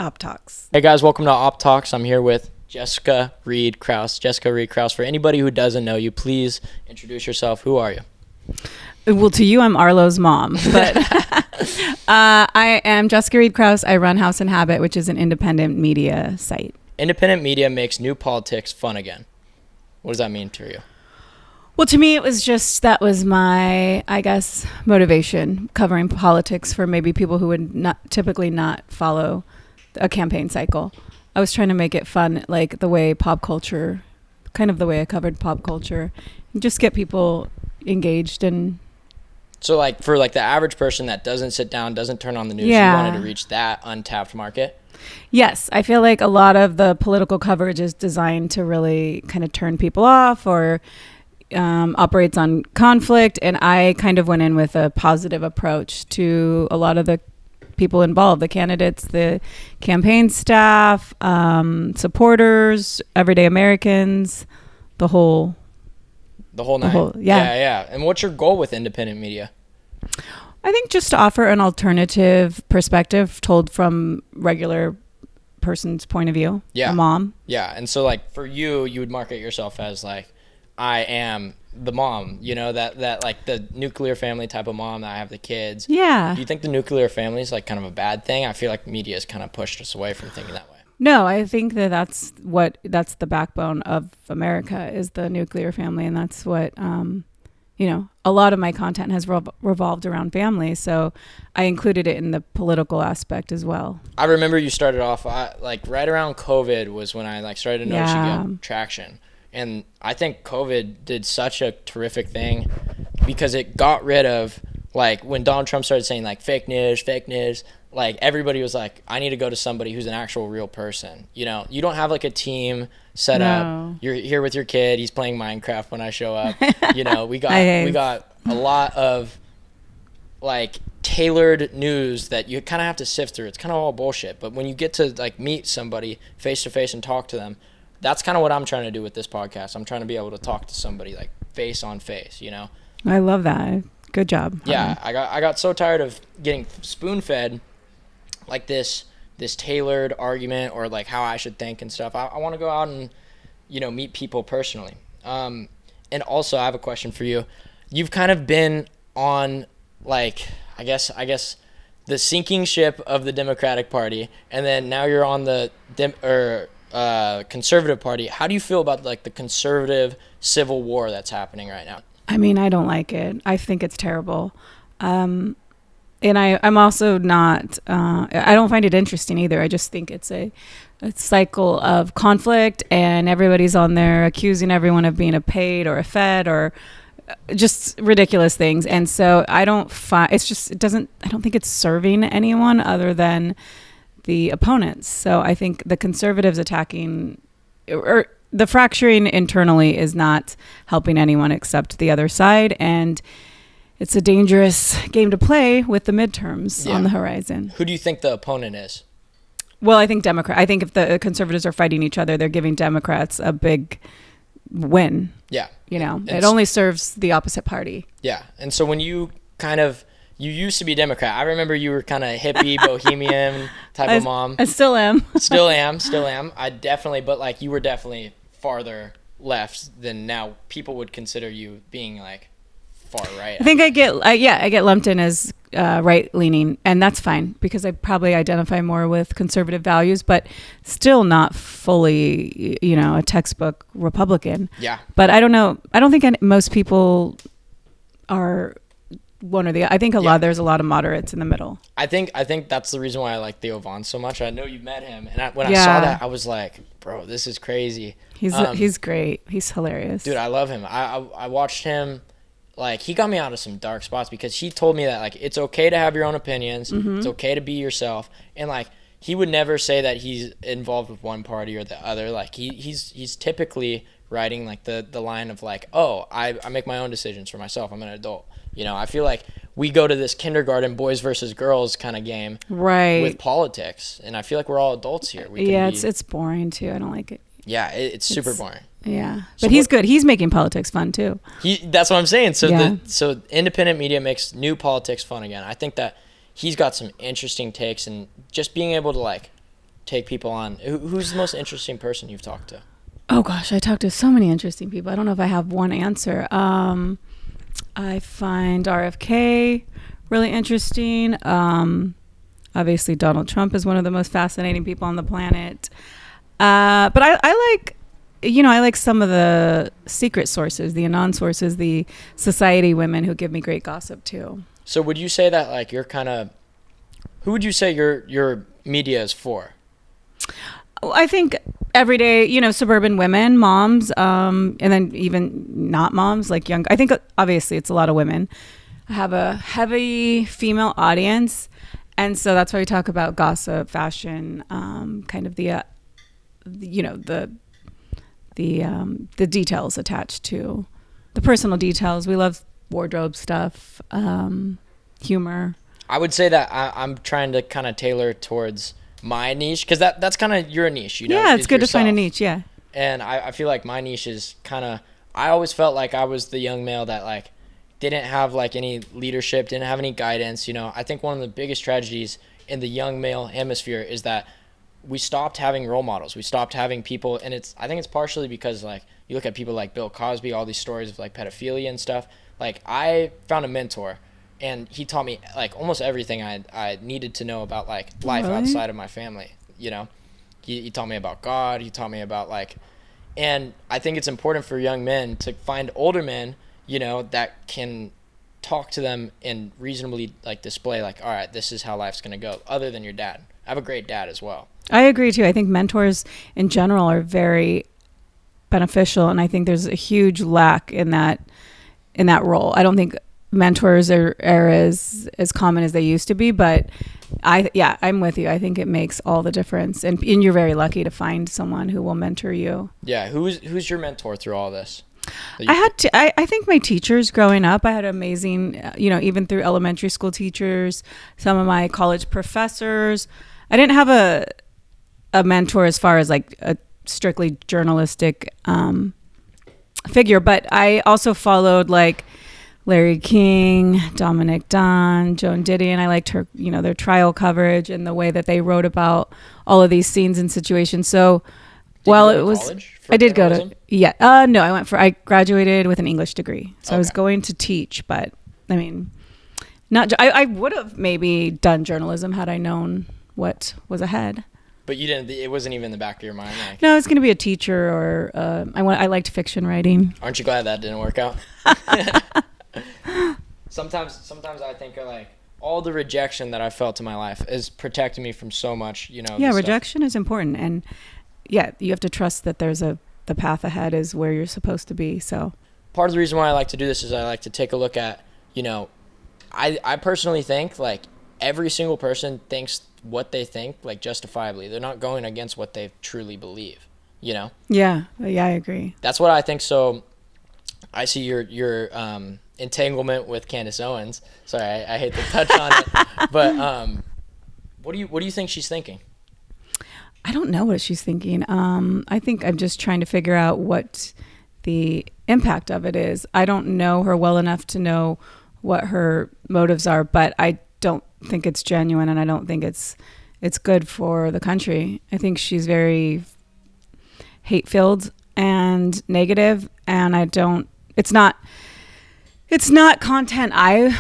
Op Talks. Hey guys, welcome to Op Talks. I'm here with Jessica Reed Kraus. Jessica Reed Kraus. For anybody who doesn't know you, please introduce yourself. Who are you? Well, to you, I'm Arlo's mom, but I am Jessica Reed Kraus. I run House and Habit, which is an independent media site. Independent media makes new politics fun again. What does that mean to you? Well, to me, it was just, that was my, I guess, motivation, covering politics for maybe people who would not typically not follow a campaign cycle. I was trying to make it fun, like the way pop culture, kind of the way I covered pop culture, and just get people engaged. And so like for like the average person that doesn't sit down, doesn't turn on the news, Yeah. you wanted to reach that untapped market? yes, I feel like a lot of the political coverage is designed to really kind of turn people off or operates on conflict. And I kind of went in with a positive approach to a lot of the people involved, the candidates, the campaign staff, supporters, everyday Americans, the whole night. Yeah. And what's your goal with independent media? I think just to offer an alternative perspective told from regular person's point of view. Yeah. A mom. Yeah. And so like for you, you would market yourself as like, I am the mom, you know, that like the nuclear family type of mom, that I have the kids. Yeah. Do you think the nuclear family is like kind of a bad thing? I feel like media has kind of pushed us away from thinking that way. No, I think that's the backbone of America is the nuclear family. And that's what, a lot of my content has revolved around family. So I included it in the political aspect as well. I remember you started off like right around COVID was when I like started to notice you get traction. And I think COVID did such a terrific thing because it got rid of, like, when Donald Trump started saying, like, fake news, like, everybody was like, I need to go to somebody who's an actual real person. You know, you don't have, like, a team set up. You're here with your kid. He's playing Minecraft when I show up. You know, we got a lot of, like, tailored news that you kind of have to sift through. It's kind of all bullshit. But when you get to, like, meet somebody face-to-face and talk to them, that's kind of what I'm trying to do with this podcast. I'm trying to be able to talk to somebody like face on face, you know? I love that. Good job. Yeah. I got so tired of getting spoon fed like this tailored argument or like how I should think and stuff. I want to go out and, meet people personally. And also I have a question for you. You've kind of been on like, I guess the sinking ship of the Democratic Party. And then now you're on the conservative party. How do you feel about like the conservative civil war that's happening right now? I mean, I don't like it. I think it's terrible. And I'm also not, I don't find it interesting either. I just think it's a cycle of conflict and everybody's on there accusing everyone of being a paid or a fed or just ridiculous things. And so I don't think it's serving anyone other than the opponents. So I think the conservatives attacking or the fracturing internally is not helping anyone except the other side. And it's a dangerous game to play with the midterms on the horizon. Who do you think the opponent is? Well, I think I think if the conservatives are fighting each other, they're giving Democrats a big win. Yeah. It only serves the opposite party. Yeah. And so when you you used to be Democrat. I remember you were kind of hippie, bohemian type of mom. I still am. Still am. I definitely, but like you were definitely farther left than now. People would consider you being like far right. I think I get lumped in as right leaning, and that's fine because I probably identify more with conservative values, but still not fully, a textbook Republican. Yeah. But I don't know. I don't think most people are one or the other. I think there's a lot of moderates in the middle. I think that's the reason why I like Theo Von so much. I know you've met him, and when I saw that, I was like, bro, this is crazy. He's great. He's hilarious. Dude, I love him. I watched him. Like, he got me out of some dark spots because he told me that, like, it's okay to have your own opinions. Mm-hmm. It's okay to be yourself. And, like, he would never say that he's involved with one party or the other. Like, he's typically writing, like, the line of, like, oh, I make my own decisions for myself. I'm an adult. I feel like we go to this kindergarten boys versus girls kind of game with politics. And I feel like we're all adults here. It's boring, too. I don't like it. Yeah, it's super boring. Yeah, but he's good. He's making politics fun too. That's what I'm saying. So so independent media makes new politics fun again. I think that he's got some interesting takes, and just being able to like take people on. Who's the most interesting person you've talked to? Oh gosh, I talked to so many interesting people. I don't know if I have one answer. I find RFK really interesting. Obviously, Donald Trump is one of the most fascinating people on the planet. But I like, I like some of the secret sources, the anon sources, the society women who give me great gossip too. So would you say that like you're kind of, who would you say your media is for? I think everyday, suburban women, moms, and then even not moms, like young. I think obviously it's a lot of women. I have a heavy female audience, and so that's why we talk about gossip, fashion, kind of the details attached to the personal details. We love wardrobe stuff, humor. I would say that I'm trying to kind of tailor towards my niche, because that's kind of your niche, Yeah, it's good yourself. to find a niche, yeah. And I feel like my niche is kind of, I always felt like I was the young male that like didn't have like any leadership, didn't have any guidance. I think one of the biggest tragedies in the young male hemisphere is that we stopped having role models. We stopped having people, and I think it's partially because like you look at people like Bill Cosby, all these stories of like pedophilia and stuff. Like I found a mentor, and he taught me like almost everything I needed to know about like life outside of my family. He taught me about God. He taught me about like, and I think it's important for young men to find older men, that can talk to them and reasonably like display like, all right, this is how life's gonna go. Other than your dad, I have a great dad as well. I agree too. I think mentors in general are very beneficial, and I think there's a huge lack in that role. I don't think mentors are as common as they used to be, but I'm with you. I think it makes all the difference, and you're very lucky to find someone who will mentor you. Yeah, who's your mentor through all this? I think my teachers growing up, I had amazing, even through elementary school teachers, some of my college professors. I didn't have a mentor as far as like a strictly journalistic figure, but I also followed like Larry King, Dominic Dunn, Joan Didion. I liked her, their trial coverage and the way that they wrote about all of these scenes and situations. So I did go to, no, I graduated with an English degree. So okay. I was going to teach, but I mean, I would have maybe done journalism had I known what was ahead. But you didn't, it wasn't even in the back of your mind? Like, no, I was going to be a teacher, or I liked fiction writing. Aren't you glad that didn't work out? Sometimes I think like all the rejection that I felt in my life is protecting me from so much, Yeah, rejection is important, and yeah, you have to trust that there's the path ahead is where you're supposed to be. So part of the reason why I like to do this is I like to take a look at, I personally think like every single person thinks what they think like justifiably. They're not going against what they truly believe, Yeah, I agree. That's what I think. So I see your entanglement with Candace Owens. Sorry, I hate to touch on it, but what do you think she's thinking? I don't know what she's thinking. I think I'm just trying to figure out what the impact of it is. I don't know her well enough to know what her motives are, but I don't think it's genuine, and I don't think it's good for the country. I think she's very hate-filled and negative, and it's not content I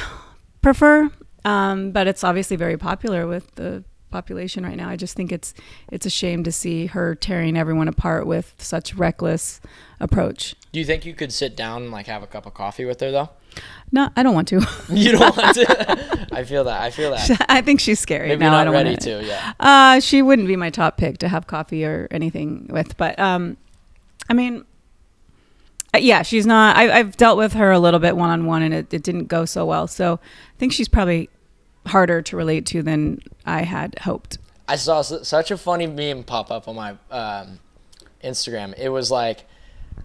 prefer, but it's obviously very popular with the population right now. I just think it's a shame to see her tearing everyone apart with such reckless approach. Do you think you could sit down and like have a cup of coffee with her though? No, I don't want to. You don't want to? I feel that. I think she's scary. Maybe no, not I don't ready want to. Yeah. She wouldn't be my top pick to have coffee or anything with, but I mean, yeah, she's not. I've dealt with her a little bit one-on-one, and it didn't go so well. So I think she's probably harder to relate to than I had hoped. I saw such a funny meme pop up on my Instagram. It was like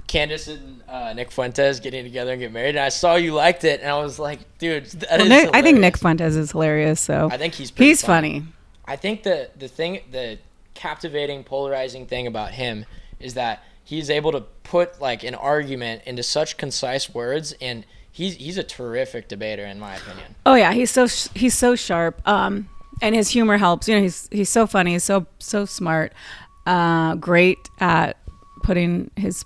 Candace and Nick Fuentes getting together and get married, and I saw you liked it, and I was like, dude, that is hilarious. I think Nick Fuentes is hilarious. So I think he's funny. I think the captivating, polarizing thing about him is that he's able to put like an argument into such concise words, and he's a terrific debater in my opinion. Oh yeah, he's so sharp. And his humor helps. You know, he's so funny. He's so smart. Great at putting his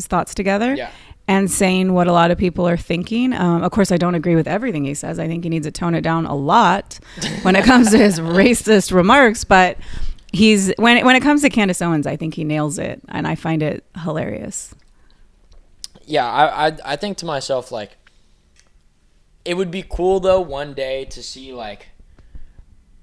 thoughts together. Yeah. And saying what a lot of people are thinking. Of course, I don't agree with everything he says. I think he needs to tone it down a lot when it comes to his racist remarks. But when it comes to Candace Owens, I think he nails it, and I find it hilarious. Yeah, I think to myself, like, it would be cool though one day to see like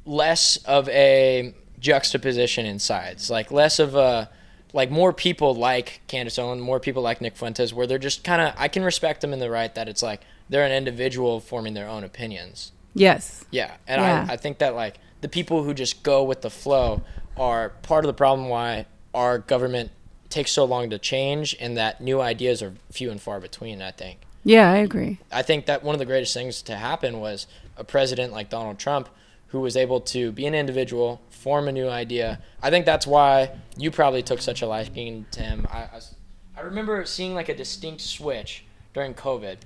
less of a juxtaposition in sides, like less of a. Like more people like Candace Owens, more people like Nick Fuentes, where they're just kind of, I can respect them in the right that it's like they're an individual forming their own opinions. Yes. Yeah. And I think that like the people who just go with the flow are part of the problem why our government takes so long to change and that new ideas are few and far between, I think. Yeah, I agree. I think that one of the greatest things to happen was a president like Donald Trump who was able to be an individual, form a new idea. I think that's why you probably took such a liking to him. I remember seeing like a distinct switch during COVID.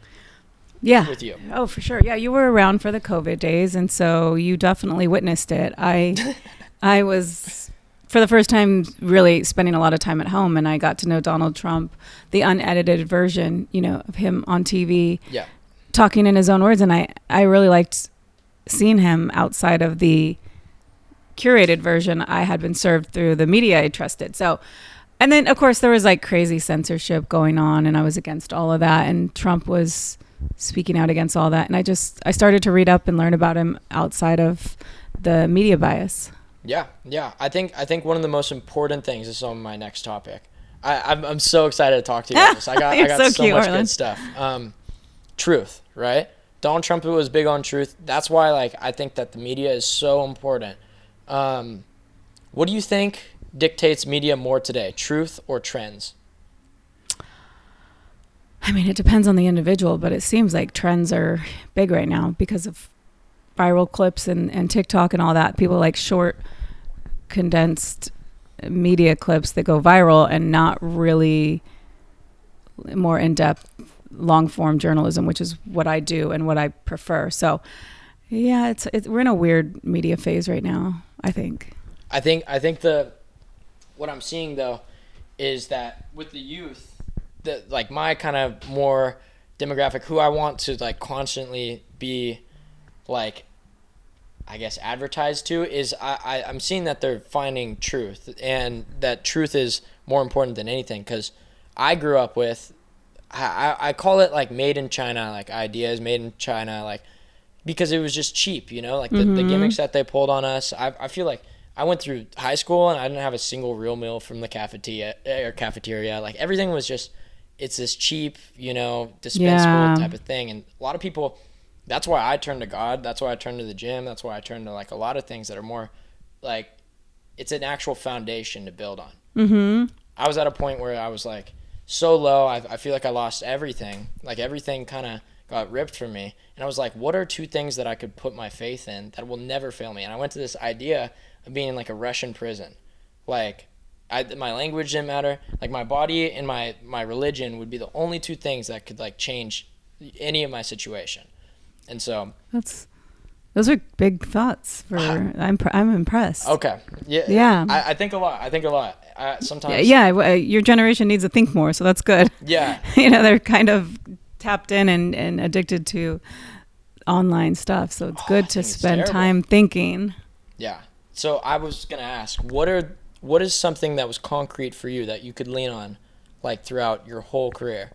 Yeah. With you. Oh, for sure. Yeah, you were around for the COVID days, and so you definitely witnessed it. I was, for the first time, really spending a lot of time at home, and I got to know Donald Trump, the unedited version, you know, of him on TV, talking in his own words, and I really liked seeing him outside of the curated version I had been served through the media I trusted. So, and then of course there was like crazy censorship going on, and I was against all of that, and Trump was speaking out against all that, and I started to read up and learn about him outside of the media bias. Yeah. I think one of the most important things is on my next topic. I'm so excited to talk to you about this. I got so much good stuff. Truth, right? Donald Trump was big on truth. That's why, like, I think that the media is so important. What do you think dictates media more today, truth or trends? I mean, it depends on the individual, but it seems like trends are big right now because of viral clips and TikTok and all that. People like short, condensed media clips that go viral and not really more in-depth long-form journalism, which is what I do and what I prefer. So yeah, we're in a weird media phase right now, I think. I think what I'm seeing though is that with the youth, like my kind of more demographic, who I want to like constantly be like, I guess, advertised to, is I'm seeing that they're finding truth, and that truth is more important than anything, because I grew up with, I call it like made in China, like ideas made in China, like, because it was just cheap, you know, like the gimmicks that they pulled on us. I feel like I went through high school and I didn't have a single real meal from the cafeteria. Like everything was just, it's this cheap, you know, dispensable type of thing. And a lot of people, that's why I turn to God. That's why I turn to the gym. That's why I turn to like a lot of things that are more like, it's an actual foundation to build on. Mm-hmm. I was at a point where I was like so low. I feel like I lost everything. Like everything kind of got ripped from me. And I was like, what are two things that I could put my faith in that will never fail me? And I went to this idea of being in like a Russian prison. Like my language didn't matter. Like my body and my religion would be the only two things that could like change any of my situation. And so those are big thoughts. I'm impressed. Okay. Yeah. I think a lot. Sometimes. Yeah. Your generation needs to think more, so that's good. Yeah. You know, they're kind of tapped in and addicted to online stuff, so it's good to spend time thinking. Yeah. So I was gonna ask, what is something that was concrete for you that you could lean on, like throughout your whole career?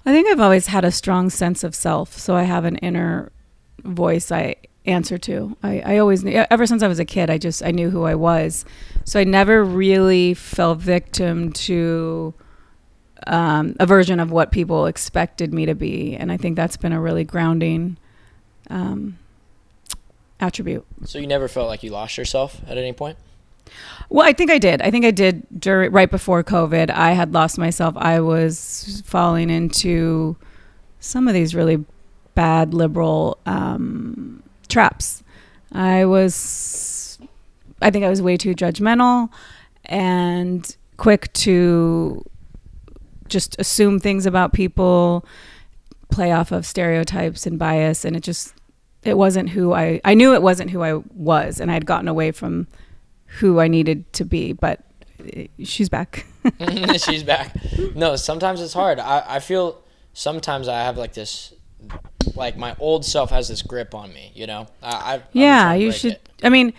I think I've always had a strong sense of self, so I have an inner voice I answer to. I always knew, ever since I was a kid, I knew who I was. So I never really fell victim to a version of what people expected me to be. And I think that's been a really grounding attribute. So you never felt like you lost yourself at any point? Well, I think I did. Right before COVID. I had lost myself. I was falling into some of these really bad liberal traps. I think I was way too judgmental and quick to just assume things about people, play off of stereotypes and bias, and it wasn't who I knew it wasn't who I was, and I had gotten away from who I needed to be, but she's back. She's back. No, sometimes it's hard. I feel sometimes I have like this, like my old self has this grip on me, you know? You should, I mean,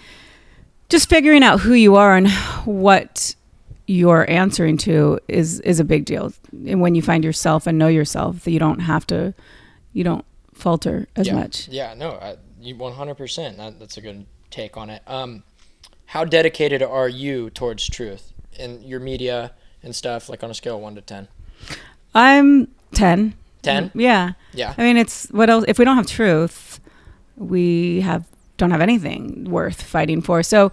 just figuring out who you are and what you're answering to is a big deal. And when you find yourself and know yourself, that you don't falter as much. Yeah, no, you 100%. That's a good take on it. How dedicated are you towards truth in your media and stuff, like on a scale of 1 to 10? I'm 10. 10? Yeah. Yeah. I mean, it's what else? If we don't have truth, we don't have anything worth fighting for. So,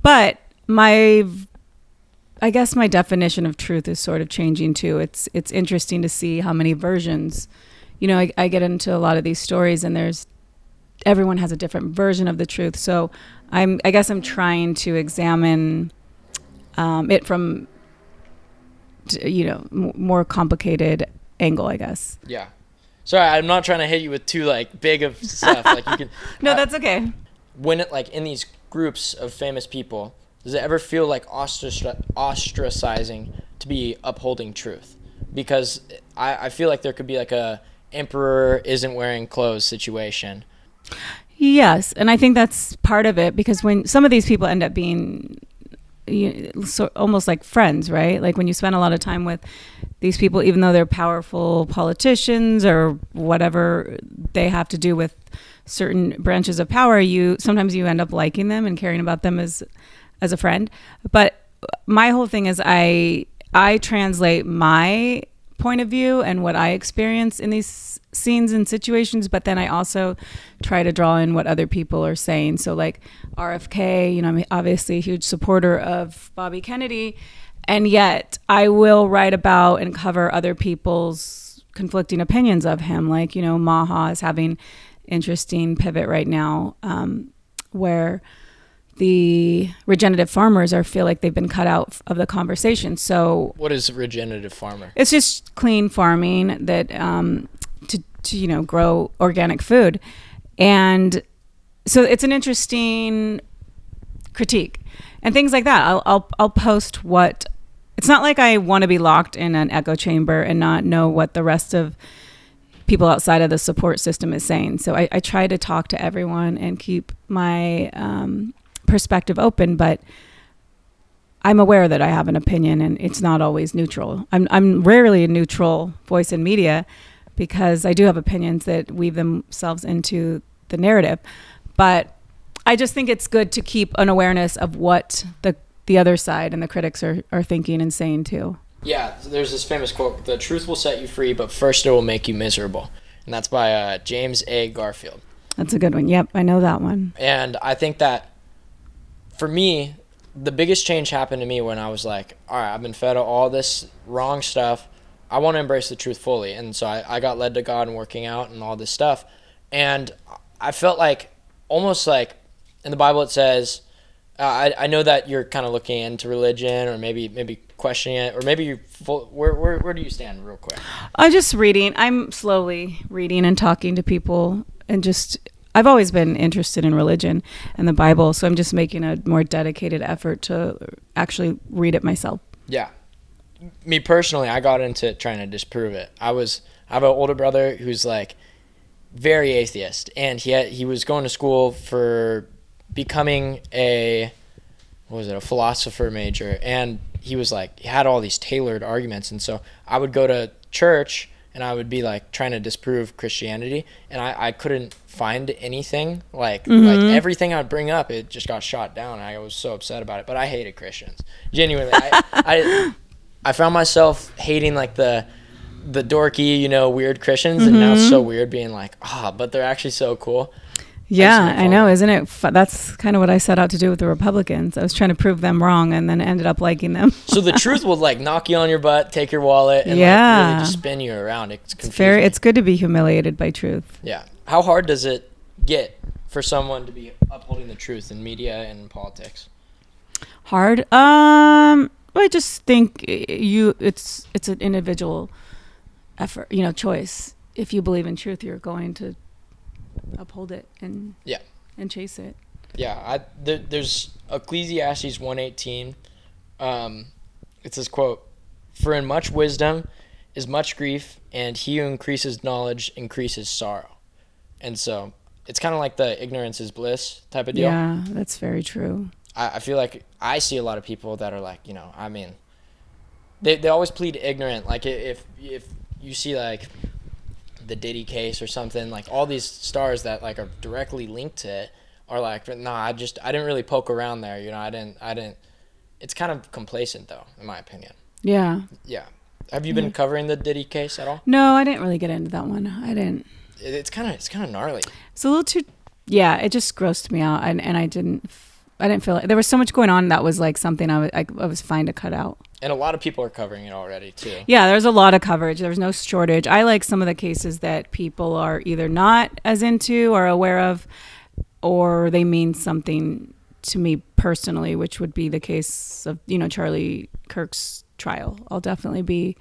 but I guess my definition of truth is sort of changing too. It's interesting to see how many versions, you know, I get into a lot of these stories, and everyone has a different version of the truth. So I guess I'm trying to examine it from, more complicated angle, I guess. Yeah. Sorry, I'm not trying to hit you with too like big of stuff. Like you can. No, that's okay. When it like in these groups of famous people, does it ever feel like ostracizing to be upholding truth? Because I feel like there could be like a emperor isn't wearing clothes situation. Yes, and I think that's part of it, because when some of these people end up being so almost like friends, right? Like when you spend a lot of time with these people, even though they're powerful politicians or whatever they have to do with certain branches of power, sometimes you end up liking them and caring about them as a friend. But my whole thing is I translate my point of view and what I experience in these scenes and situations, but then I also try to draw in what other people are saying. So like RFK, I'm obviously a huge supporter of Bobby Kennedy, and yet I will write about and cover other people's conflicting opinions of him. Like, Maha is having interesting pivot right now, where the regenerative farmers feel like they've been cut out of the conversation. So what is regenerative farmer? It's just clean farming that to grow organic food. And so it's an interesting critique and things like that. I'll post what, it's not like I want to be locked in an echo chamber and not know what the rest of people outside of the support system is saying. So I try to talk to everyone and keep my perspective open, but I'm aware that I have an opinion and it's not always neutral. I'm rarely a neutral voice in media because I do have opinions that weave themselves into the narrative. But I just think it's good to keep an awareness of what the other side and the critics are thinking and saying too. Yeah, there's this famous quote, "The truth will set you free, but first it will make you miserable." And that's by James A. Garfield. That's a good one. Yep, I know that one. And I think that for me, the biggest change happened to me when I was like, all right, I've been fed all this wrong stuff. I want to embrace the truth fully. And so I got led to God and working out and all this stuff. And I felt like, almost like in the Bible it says, I know that you're kind of looking into religion or maybe questioning it, or maybe where do you stand real quick? I'm just reading. I'm slowly reading and talking to people, and I've always been interested in religion and the Bible, so I'm just making a more dedicated effort to actually read it myself. Yeah. Me personally, I got into trying to disprove it. I have an older brother who's like very atheist, and he was going to school for becoming a philosopher major, and he had all these tailored arguments. And so I would go to church and I would be like trying to disprove Christianity, and I couldn't find anything like everything I would bring up, it just got shot down. I was so upset about it, but I hated Christians genuinely. I found myself hating like the dorky, weird Christians, and now it's so weird being like, but they're actually so cool. Yeah, I know, isn't it? That's kind of what I set out to do with the Republicans. I was trying to prove them wrong and then ended up liking them. So the truth will like knock you on your butt, take your wallet, and like really just spin you around. It's confusing. It's good to be humiliated by truth. Yeah. How hard does it get for someone to be upholding the truth in media and politics? Hard? I just think it's an individual effort, choice. if you believe in truth, you're going to uphold it and chase it. Yeah, there's Ecclesiastes 1:18. It says, quote, "For in much wisdom is much grief, and he who increases knowledge increases sorrow." And so it's kind of like the ignorance is bliss type of deal. Yeah, that's very true. I feel like I see a lot of people that are like, I mean, they always plead ignorant. Like if you see like the Diddy case or something, like all these stars that like are directly linked to it are like, nah, I didn't really poke around there. I didn't. It's kind of complacent though, in my opinion. Yeah. Yeah. Have you been covering the Diddy case at all? No, I didn't really get into that one. I didn't. It's kind of gnarly. It's a little too. Yeah, it just grossed me out, and I didn't feel like there was so much going on that was like something I was fine to cut out. And a lot of people are covering it already too. Yeah, there's a lot of coverage. There's no shortage. I like some of the cases that people are either not as into or aware of, or they mean something to me personally, which would be the case of Charlie Kirk's trial. I'll definitely be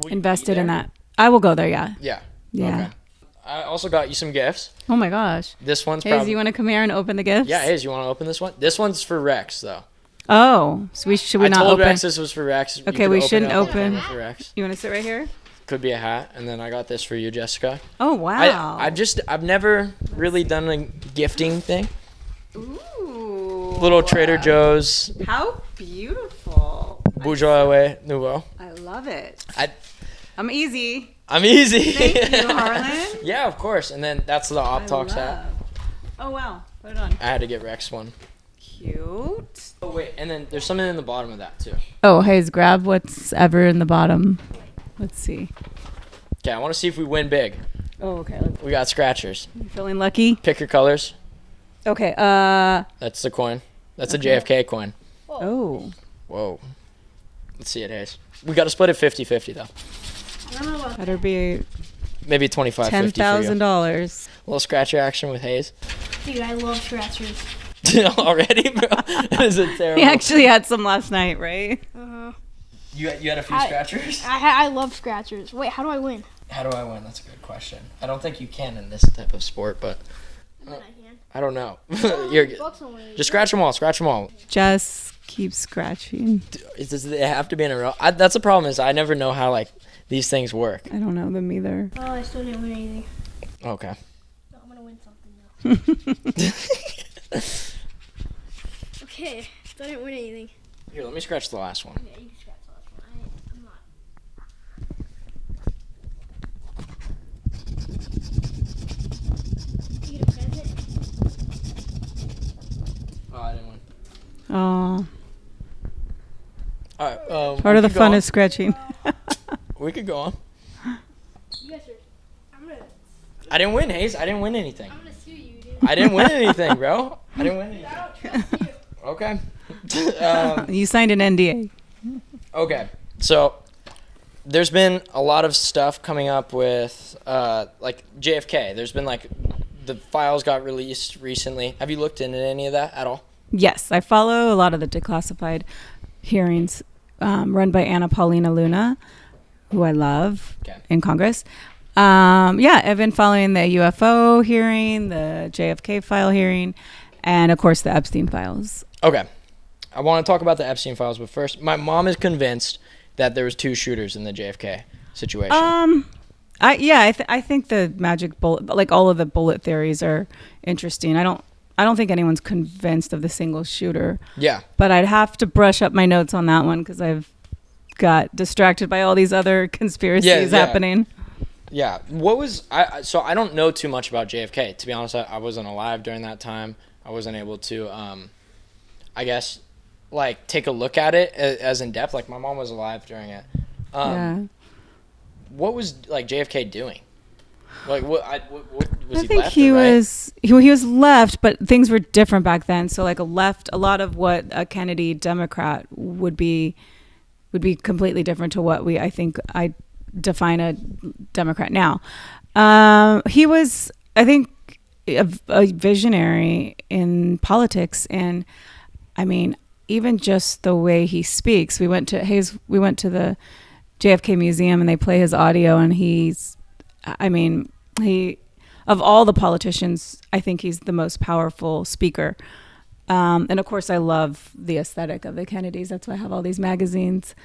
invested in that. I will go there. Yeah. Yeah. Okay. I also got you some gifts. Oh my gosh. This one's Hayes, you want to come here and open the gifts? Yeah, Hayes, you want to open this one? This one's for Rex, though. Oh, so should we not open? I told Rex this was for Rex. Okay, we shouldn't open. For Rex. You want to sit right here? Could be a hat, and then I got this for you, Jessica. Oh wow! I've never really done a gifting thing. Ooh. Little Trader Joe's. How beautiful. Bourgeois Nouveau. I love it. I'm easy. Thank you, Harlan. Yeah, of course. And then that's the Op Talks hat. Oh wow! Put it on. I had to get Rex one. Cute. Oh wait, and then there's something in the bottom of that too. Oh, Hayes, grab what's ever in the bottom. Let's see. Okay, I want to see if we win big. Oh, okay. We got scratchers. You feeling lucky? Pick your colors. Okay. That's the coin. That's a JFK coin. Oh. Whoa. Let's see it, Hayes. We got to split it 50-50 though. I don't know about Better be maybe $25,000. $10,000. A little scratcher action with Hayes. Dude, I love scratchers. Already, bro? Is it terrible? He actually had some last night, right? Uh-huh. You had a few scratchers? I love scratchers. Wait, how do I win? How do I win? That's a good question. I don't think you can in this type of sport, but I bet I can. I don't know. Bucks on one of these. Just scratch them all. Scratch them all. Just keep scratching. Does it have to be in a row? That's the problem is I never know how like these things work. I don't know them either. Oh, I still didn't win anything. Okay. No, I'm gonna win something though. Okay, still didn't win anything. Here, let me scratch the last one. Yeah, you can scratch the last one. I'm not. You get a present? Oh, I didn't win. Oh. All right. Part of the fun is scratching. We could go on. You guys are. I didn't win, Hayes. I didn't win anything. I'm gonna sue you, dude. I didn't win anything, bro. I didn't win anything. I don't trust you. Okay. You signed an NDA. Okay. So there's been a lot of stuff coming up with like JFK. There's been like the files got released recently. Have you looked into any of that at all? Yes, I follow a lot of the declassified hearings run by Anna Paulina Luna, who I love in Congress. Yeah, I've been following the UFO hearing, the JFK file hearing, and of course the Epstein files. Okay. I want to talk about the Epstein files, but first, my mom is convinced that there was 2 shooters in the JFK situation. I think the magic bullet, like all of the bullet theories, are interesting. I don't think anyone's convinced of the single shooter. Yeah. But I'd have to brush up my notes on that one because I've got distracted by all these other conspiracies happening. Yeah. What was so I don't know too much about JFK. To be honest, I wasn't alive during that time. I wasn't able to I guess like take a look at it as in depth. Like my mom was alive during it. What was like JFK doing? Like what was he think left he or right? he was left, but things were different back then. So like a lot of what a Kennedy Democrat would be completely different to what I define a Democrat now. He was, I think, a visionary in politics, and I mean, even just the way he speaks. We went to the JFK Museum, and they play his audio, and he's I mean, of all the politicians, I think he's the most powerful speaker. And of course, I love the aesthetic of the Kennedys. That's why I have all these magazines.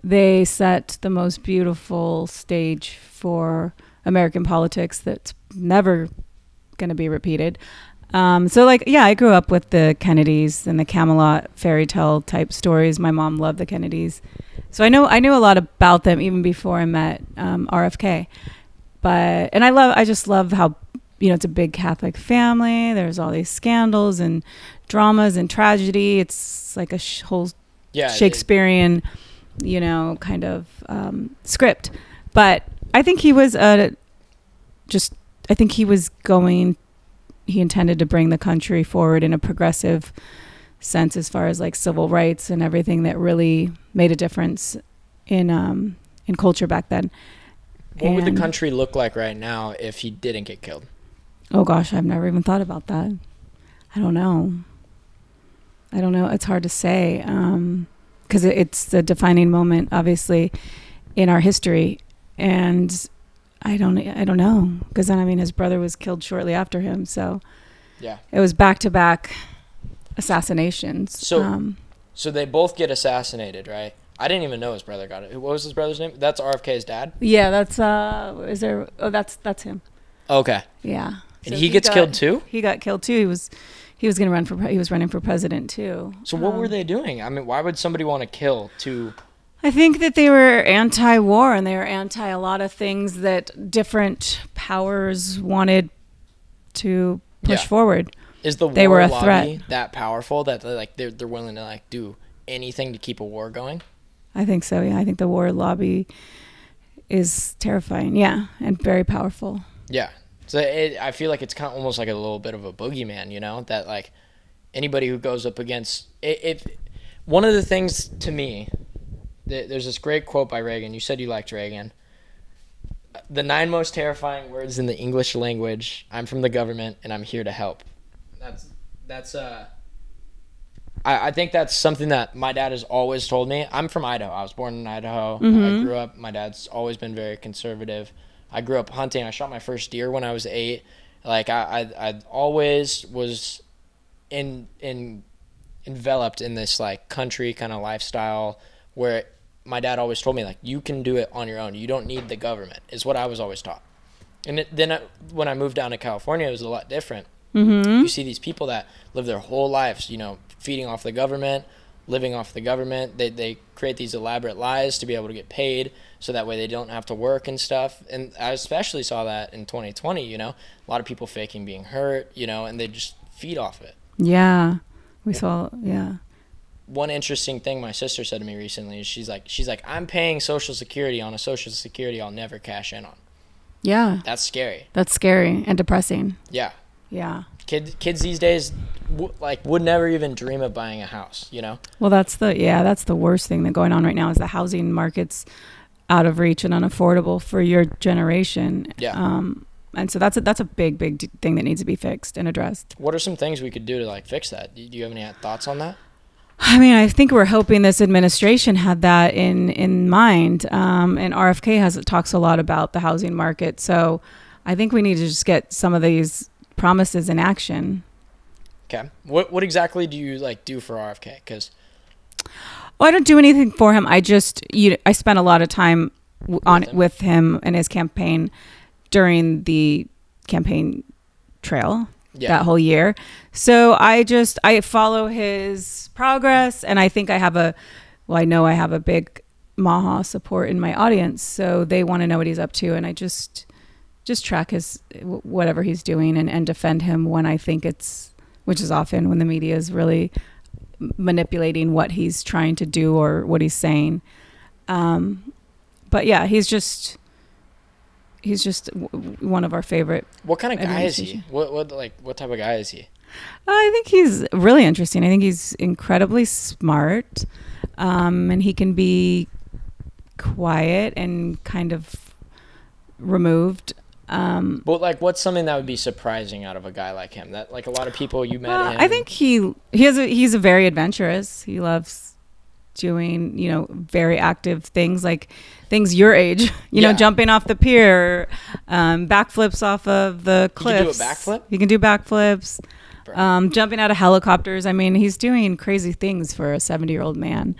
They set the most beautiful stage for American politics that's never going to be repeated. So like, yeah, I grew up with the Kennedys and the Camelot fairy tale type stories. My mom loved the Kennedys. So I knew a lot about them even before I met RFK. I just love how, it's a big Catholic family. There's all these scandals and dramas and tragedy. It's like a whole Shakespearean, kind of script. But I think he was he intended to bring the country forward in a progressive sense as far as like civil rights and everything that really made a difference in culture back then. What would the country look like right now if he didn't get killed? Oh gosh, I've never even thought about that. I don't know. It's hard to say because it's the defining moment, obviously, in our history. And I don't know because then, his brother was killed shortly after him. So yeah, it was back-to-back assassinations. So they both get assassinated, right? I didn't even know his brother got it. What was his brother's name? That's RFK's dad? Yeah, that's that's him. Okay. Yeah. And so he gets killed too? He got killed too. He was running for president too. So what were they doing? Why would somebody want to kill two? I think that they were anti-war and they were anti a lot of things that different powers wanted to push forward. Is the war lobby threat that powerful that they're willing to do anything to keep a war going? I think so. Yeah, I think the war lobby is terrifying. Yeah, and very powerful. Yeah. So I feel like it's kind of almost like a little bit of a boogeyman, that like anybody who goes up against if one of the things to me, there's this great quote by Reagan. You said you liked Reagan. The 9 most terrifying words in the English language. I'm from the government and I'm here to help. I think that's something that my dad has always told me. I'm from Idaho. I was born in Idaho. I grew up. My dad's always been very conservative. I grew up hunting. I shot my first deer when I was 8. Like I always was enveloped in this like country kind of lifestyle where my dad always told me like you can do it on your own. You don't need the government. Is what I was always taught. And when I moved down to California, it was a lot different. You see these people that live their whole lives, feeding off the government, living off the government. They create these elaborate lies to be able to get paid so that way they don't have to work and stuff. And I especially saw that in 2020, a lot of people faking being hurt, and they just feed off it. Yeah, we saw, yeah. One interesting thing my sister said to me recently is she's like, I'm paying Social Security on a Social Security I'll never cash in on. Yeah. That's scary. That's scary and depressing. Yeah. Yeah. Kids these days would never even dream of buying a house, Well, that's the worst thing that going on right now is the housing market's out of reach and unaffordable for your generation. Yeah. And so that's a big thing that needs to be fixed and addressed. What are some things we could do to like fix that? Do you have any thoughts on that? I think we're hoping this administration had that in mind. And RFK talks a lot about the housing market. So I think we need to just get some of these promises in action. Okay. What exactly do you do for RFK? Because I don't do anything for him. I spent a lot of time with him and his campaign during the campaign trail that whole year. So I follow his progress, and I think I know I have a big Maha support in my audience. So they want to know what he's up to, and I just track whatever he's doing and defend him when I think which is often when the media is really manipulating what he's trying to do or what he's saying. But yeah, he's just one of our favorite. What kind of guy is he? What type of guy is he? I think he's really interesting. I think he's incredibly smart, and he can be quiet and kind of removed. But what's something that would be surprising out of a guy like him? That a lot of people you met him. I think he's very adventurous. He loves doing, very active things, like things your age, jumping off the pier, backflips off of the cliffs. You can do backflips, jumping out of helicopters. I mean, he's doing crazy things for a 70-year-old man.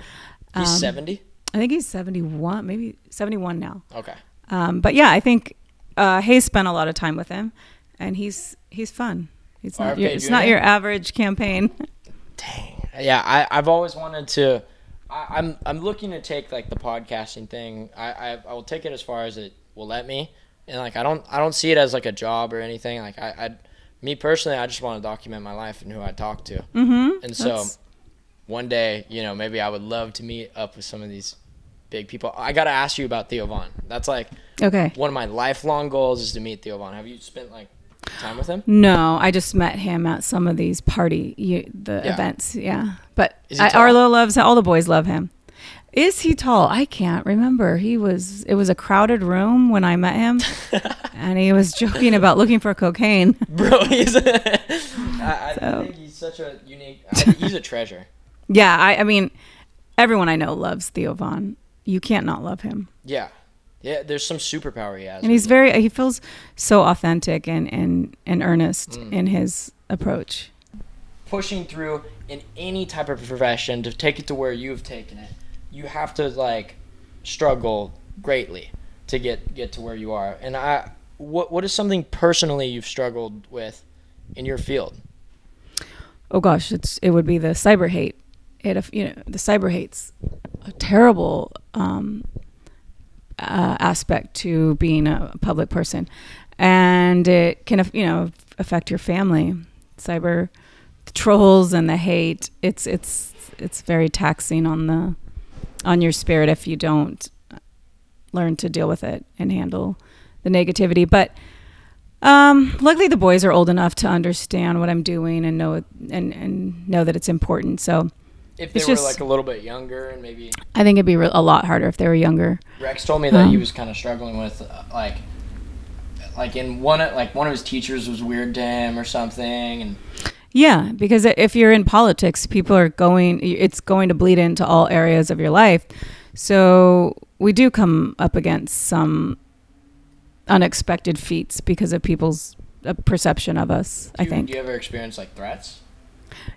He's 70? I think he's 71, maybe 71 now. Okay. But yeah, I think Hayes spent a lot of time with him, and he's fun. It's not your average campaign. Dang. Yeah, I've always wanted to. I'm looking to take like the podcasting thing. I will take it as far as it will let me, and like I don't see it as like a job or anything. Like me personally, I just want to document my life and who I talk to. Mm-hmm. And so one day, maybe I would love to meet up with some of these big people. I got to ask you about Theo Von. That's like one of my lifelong goals is to meet Theo Von. Have you spent like time with him? No, I just met him at some of these events. Yeah. But Arlo loves, all the boys love him. Is he tall? I can't remember. It was a crowded room when I met him, and he was joking about looking for cocaine. Bro, I think he's such a unique, he's a treasure. Yeah, I mean, everyone I know loves Theo Von. You can't not love him. Yeah. Yeah, there's some superpower he has. And he feels so authentic and earnest in his approach. Pushing through in any type of profession to take it to where you've taken it, you have to like struggle greatly to get to where you are. And what is something personally you've struggled with in your field? Oh gosh, it would be the cyber hate. The cyber hate's a terrible aspect to being a public person, and it can affect your family. Cyber trolls and the hate, it's very taxing on your spirit if you don't learn to deal with it and handle the negativity. But luckily the boys are old enough to understand what I'm doing and know that it's important. So if they were like a little bit younger, and maybe I think it'd be a lot harder if they were younger. Rex told me that he was kind of struggling with like one of his teachers was weird to him or something. And yeah, because if you're in politics, it's going to bleed into all areas of your life. So we do come up against some unexpected feats because of people's perception of us. I think. Do you ever experience like threats?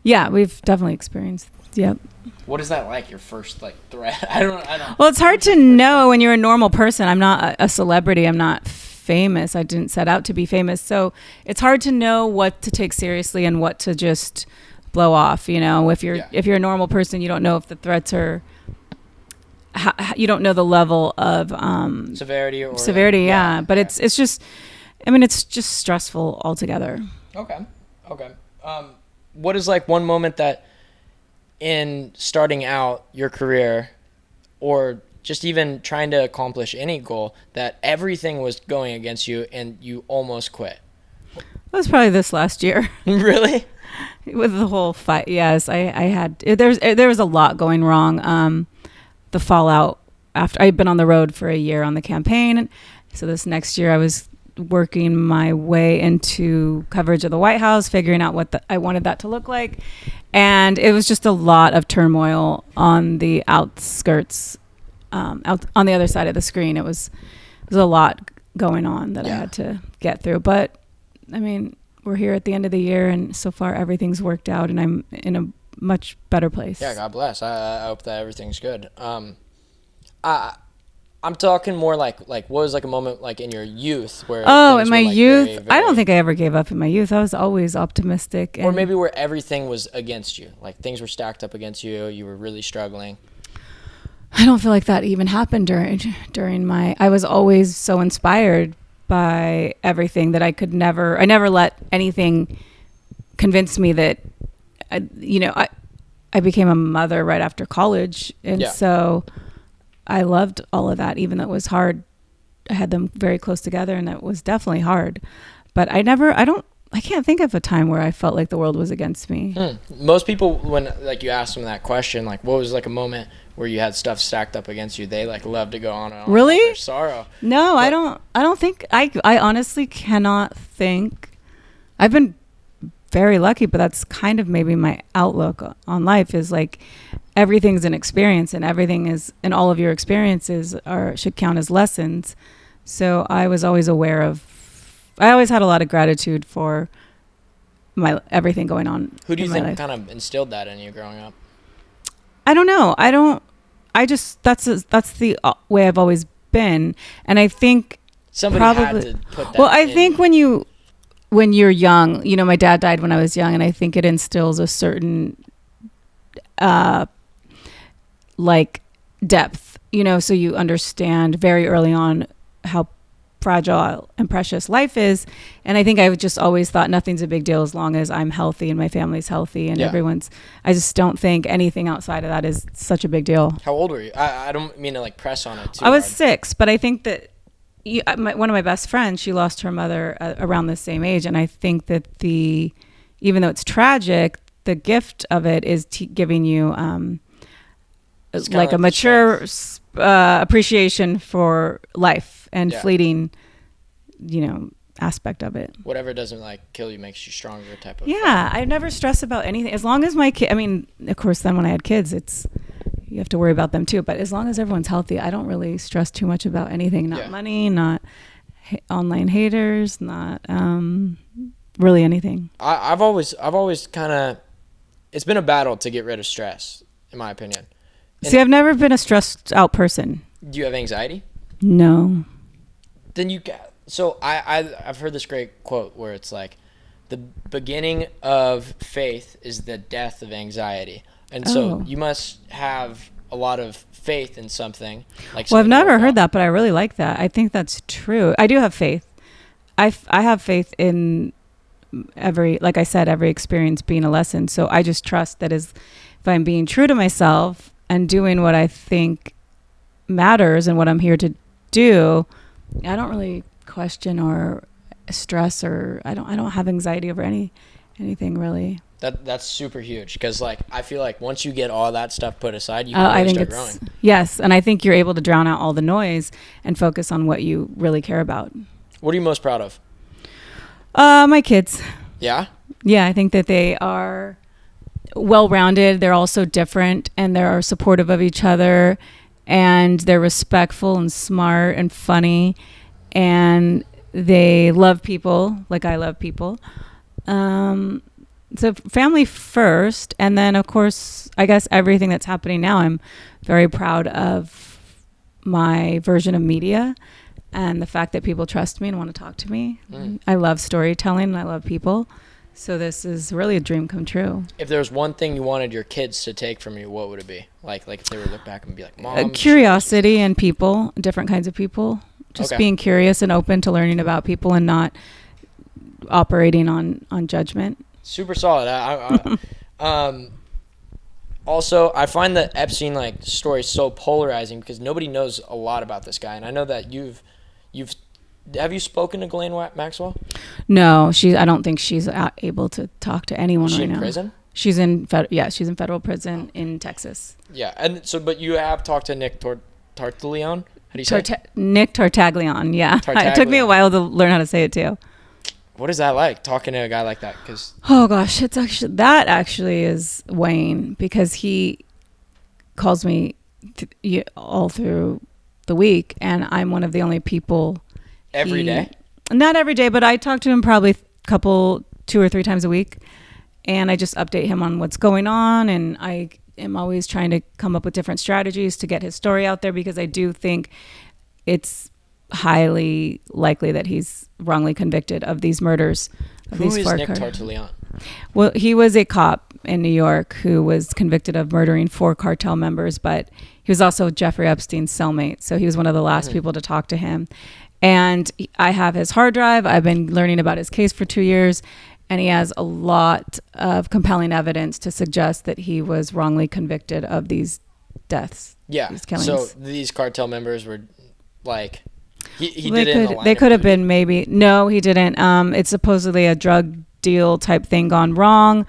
Yeah, we've definitely experienced. Yep. What is that like? Your first like threat? I don't. Well, it's hard to know when you're a normal person. I'm not a celebrity. I'm not famous. I didn't set out to be famous. So it's hard to know what to take seriously and what to just blow off. If you're a normal person, you don't know if the threats are. You don't know the level of severity. Yeah. But it's just. I mean, it's just stressful altogether. Okay. What is like one moment that, in starting out your career, or just even trying to accomplish any goal, that everything was going against you and you almost quit? That was probably this last year. Really? With the whole fight. Yes, I had. There was a lot going wrong. The fallout after I'd been on the road for a year on the campaign, so this next year I was working my way into coverage of the White House, figuring out what I wanted that to look like. And it was just a lot of turmoil on the outskirts, out on the other side of the screen. It was a lot going on that I had to get through. But I mean, we're here at the end of the year, and so far everything's worked out, and I'm in a much better place. Yeah, God bless. I hope that everything's good. I'm talking more like what was like a moment like in your youth where in my youth, very, very, I don't think I ever gave up in my youth. I was always optimistic. Or maybe where everything was against you, like things were stacked up against you. You were really struggling. I don't feel like that even happened during my. I was always so inspired by everything that I never let anything convince me that, I became a mother right after college, and so. I loved all of that, even though it was hard. I had them very close together, and it was definitely hard. But I can't think of a time where I felt like the world was against me. Most people, when like you ask them that question, like what was like a moment where you had stuff stacked up against you, they like love to go on and on really? About their sorrow. No, but I don't think, I honestly cannot think. I've been very lucky, but that's kind of maybe my outlook on life is like everything's an experience, and and all of your experiences should count as lessons. So I was always I always had a lot of gratitude for everything going on. Who do you think kind of instilled that in you growing up? I don't know. That's the way I've always been. And I think somebody had to put that I think when you're young, my dad died when I was young, and I think it instills a certain like depth, so you understand very early on how fragile and precious life is. And I think I've just always thought nothing's a big deal as long as I'm healthy and my family's healthy and I just don't think anything outside of that is such a big deal. How old were you? I don't mean to like press on it too I was hard. 6, but I think that one of my best friends, she lost her mother around the same age. And I think that even though it's tragic, the gift of it is giving you like a mature appreciation for life and fleeting, aspect of it. Whatever doesn't like kill you makes you stronger type of I never stress about anything. As long as my kid, of course, then when I had kids, you have to worry about them too. But as long as everyone's healthy, I don't really stress too much about anything. Not money, not online haters, not really anything. I've always kind of, it's been a battle to get rid of stress, in my opinion. And see, I've never been a stressed out person. Do you have anxiety? No. Then so I've heard this great quote where it's like, the beginning of faith is the death of anxiety. And so you must have a lot of faith in something. I've never heard that, but I really like that. I think that's true. I do have faith. I have faith in every experience being a lesson. So I just trust that if I'm being true to myself and doing what I think matters and what I'm here to do, I don't really question or stress, or I don't have anxiety over anything really. That's super huge, because I feel like once you get all that stuff put aside, you can really start growing. Yes, and I think you're able to drown out all the noise and focus on what you really care about. What are you most proud of? My kids. Yeah? Yeah, I think that they are well-rounded. They're also different, and they're supportive of each other, and they're respectful and smart and funny, and they love people like I love people. So family first, and then of course, I guess everything that's happening now, I'm very proud of my version of media and the fact that people trust me and want to talk to me. I love storytelling and I love people. So this is really a dream come true. If there was one thing you wanted your kids to take from you, what would it be? Like if they were to look back and be like, Mom. Curiosity and people, different kinds of people. Just being curious and open to learning about people and not operating on judgment. Super solid. Also, I find the Epstein story so polarizing because nobody knows a lot about this guy, and I know that have you spoken to Ghislaine Maxwell? No, I don't think she's able to talk to anyone right now. Is she in prison? She's in federal prison in Texas. Yeah, and so but you have talked to Nick Tartaglione? How do you say it? Nick Tartaglione, yeah. It took me a while to learn how to say it too. What is that like, talking to a guy like that? Oh gosh, that actually is Wayne, because he calls me all through the week, and I'm one of the only people. Every day? Not every day, but I talk to him probably 2 or 3 times a week, and I just update him on what's going on, and I am always trying to come up with different strategies to get his story out there, because I do think it's highly likely that he's wrongly convicted of these murders. Who is Nick Tartaglione? Well, he was a cop in New York who was convicted of murdering 4 cartel members, but he was also Jeffrey Epstein's cellmate. So he was one of the last people to talk to him. And I have his hard drive. I've been learning about his case for 2 years, and he has a lot of compelling evidence to suggest that he was wrongly convicted of these deaths. Yeah. These killings. So these cartel members were he did it in the line. They could have been maybe. No, he didn't. It's supposedly a drug deal type thing gone wrong,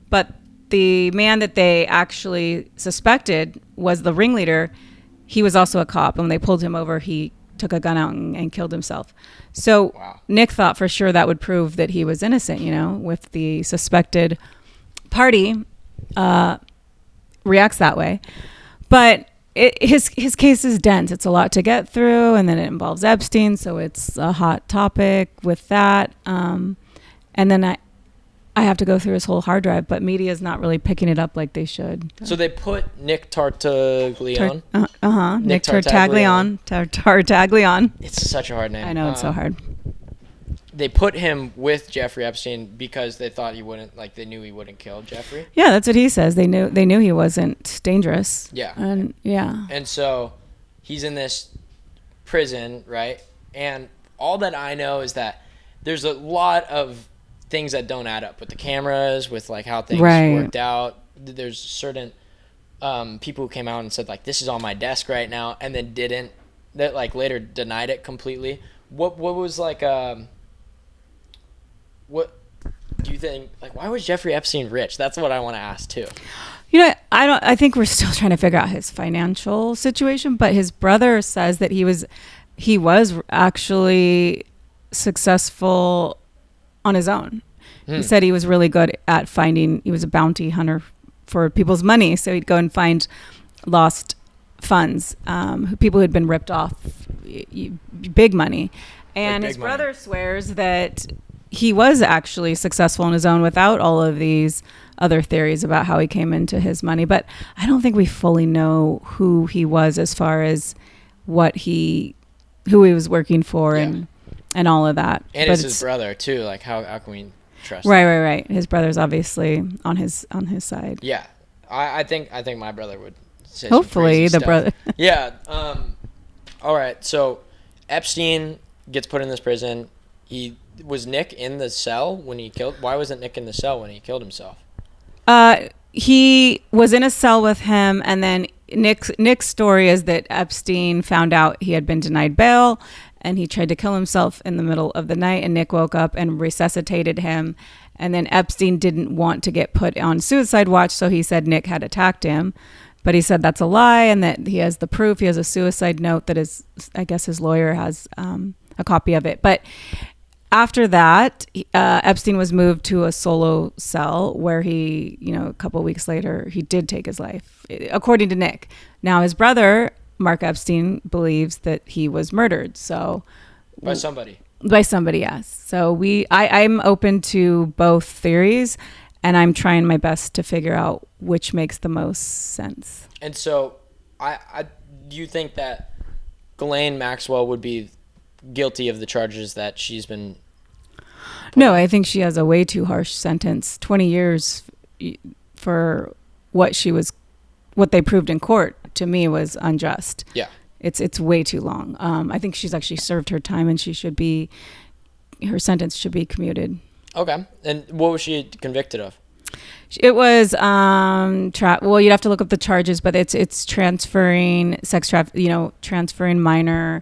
but the man that they actually suspected was the ringleader. He was also a cop, and when they pulled him over, he took a gun out and killed himself. So Wow. Nick thought for sure that would prove that he was innocent, with the suspected party reacts that way. But his case is dense. It's a lot to get through, and then it involves Epstein, so it's a hot topic with that. And then I have to go through his whole hard drive, but media is not really picking it up like they should. So they put Nick Tartaglione. Nick Tartaglione. Tartaglione. It's such a hard name. I know, it's so hard. They put him with Jeffrey Epstein because they thought he wouldn't, like, they knew he wouldn't kill Jeffrey. Yeah, that's what he says. They knew he wasn't dangerous. Yeah. And yeah. And so he's in this prison, right? And all that I know is that there's a lot of things that don't add up with the cameras, with like how things worked out. There's certain people who came out and said, like, this is on my desk right now, and then didn't, that like later denied it completely. What was like what do you think, like, why was Jeffrey Epstein rich? That's what I want to ask too. I think we're still trying to figure out his financial situation, but his brother says that he was actually successful on his own. He said he was really good at he was a bounty hunter for people's money. So he'd go and find lost funds, people who had been ripped off big money. And his brother swears that he was actually successful on his own without all of these other theories about how he came into his money. But I don't think we fully know who he was as far as who he was working for and all of that. And it's his brother too. Like how can we trust him? Right. His brother's obviously on his side. Yeah. I think my brother would say hopefully some crazy the brother. Yeah. All right. So Epstein gets put in this prison. Was Nick in the cell when he killed? Why wasn't Nick in the cell when he killed himself? He was in a cell with him, and then Nick's story is that Epstein found out he had been denied bail, and he tried to kill himself in the middle of the night, and Nick woke up and resuscitated him. And then Epstein didn't want to get put on suicide watch, so he said Nick had attacked him. But he said that's a lie, and that he has the proof. He has a suicide note that I guess his lawyer has a copy of it. But after that, Epstein was moved to a solo cell where he, a couple of weeks later, he did take his life, according to Nick. Now, his brother, Mark Epstein, believes that he was murdered. So by somebody. By somebody, yes. So I'm open to both theories, and I'm trying my best to figure out which makes the most sense. And so, do you think that Ghislaine Maxwell would be guilty of the charges that she's been? No, I think she has a way too harsh sentence. 20 years for what they proved in court, to me, was unjust. Yeah. It's way too long. I think she's actually served her time, and her sentence should be commuted. Okay. And what was she convicted of? It was well, you'd have to look up the charges, but it's transferring transferring minor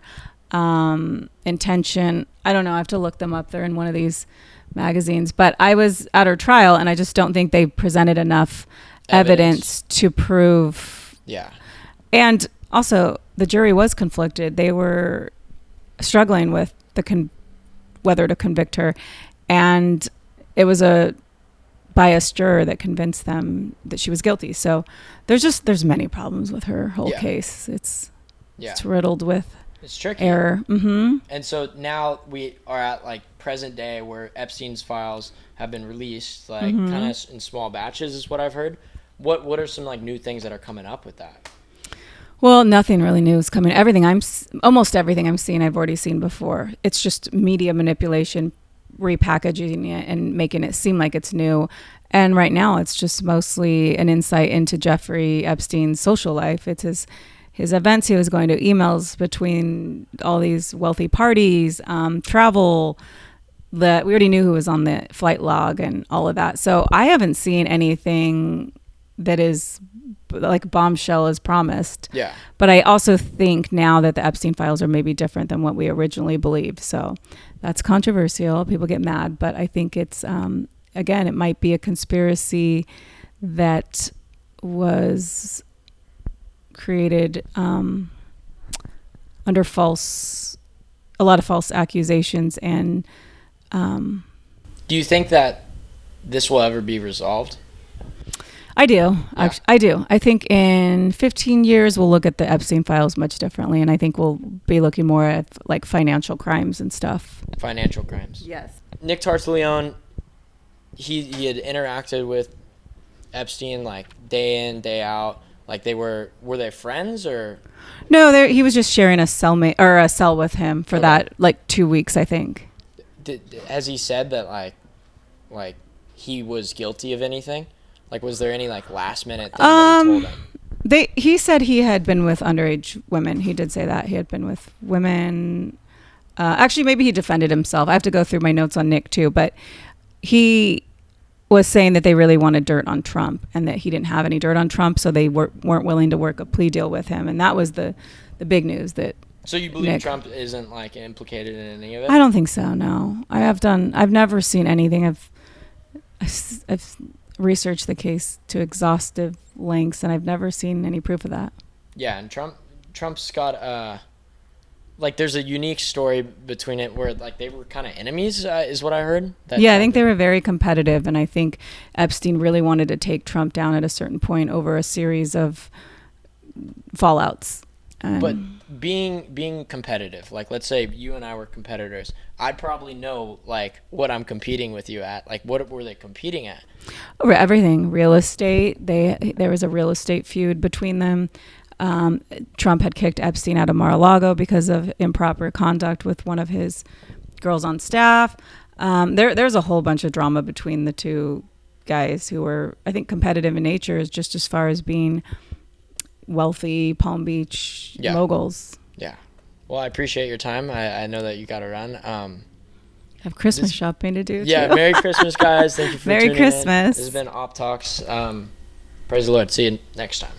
intention. I don't know. I have to look them up. They're in one of these magazines. But I was at her trial, and I just don't think they presented enough evidence to prove. Yeah. And also, the jury was conflicted. They were struggling with whether to convict her, and it was a biased juror that convinced them that she was guilty. So there's many problems with her whole case. It's riddled with tricky error. Mm-hmm. And so now we are at like present day where Epstein's files have been released, like kind of in small batches, is what I've heard. What are some like new things that are coming up with that? Well, nothing really new is coming. Almost everything I'm seeing, I've already seen before. It's just media manipulation, repackaging it and making it seem like it's new. And right now, it's just mostly an insight into Jeffrey Epstein's social life. It's his events. He was going to emails between all these wealthy parties, travel. We already knew who was on the flight log and all of that. So I haven't seen anything that is like bombshell as promised. Yeah. But I also think now that the Epstein files are maybe different than what we originally believed. So that's controversial. People get mad, but I think it's, again, it might be a conspiracy that was created under a lot of false accusations. And do you think that this will ever be resolved? I do. Yeah. I do. I think in 15 years, we'll look at the Epstein files much differently. And I think we'll be looking more at like financial crimes and stuff. Financial crimes. Yes. Nick Tartaglione, he had interacted with Epstein like day in, day out. Like were they friends or? No, he was just sharing a cellmate or a cell with him for that like 2 weeks, I think. Has he said that like he was guilty of anything? Like, was there any like last minute thing that he told him? He said he had been with underage women. He did say that he had been with women. Actually, maybe he defended himself. I have to go through my notes on Nick too, but he was saying that they really wanted dirt on Trump and that he didn't have any dirt on Trump, so they weren't willing to work a plea deal with him. And that was the big news. That so you believe Trump isn't like implicated in any of it? I don't think so. No, I've never seen anything. I've researched the case to exhaustive lengths, and I've never seen any proof of that. Yeah, and Trump's got like there's a unique story between it where like they were kind of enemies, is what I heard. Yeah, I think they were very competitive, and I think Epstein really wanted to take Trump down at a certain point over a series of fallouts. But being competitive, like let's say you and I were competitors, I'd probably know like what I'm competing with you at. Like what were they competing at? Everything. Real estate. There was a real estate feud between them. Trump had kicked Epstein out of Mar-a-Lago because of improper conduct with one of his girls on staff. There's a whole bunch of drama between the two guys who were, I think, competitive in nature, just as far as being wealthy Palm Beach moguls. Yeah. Well, I appreciate your time. I know that you got to run. I have Christmas shopping to do. Yeah. Too. Merry Christmas, guys. Thank you for Merry tuning Christmas. in. This has been Op Talks. Praise the Lord. See you next time.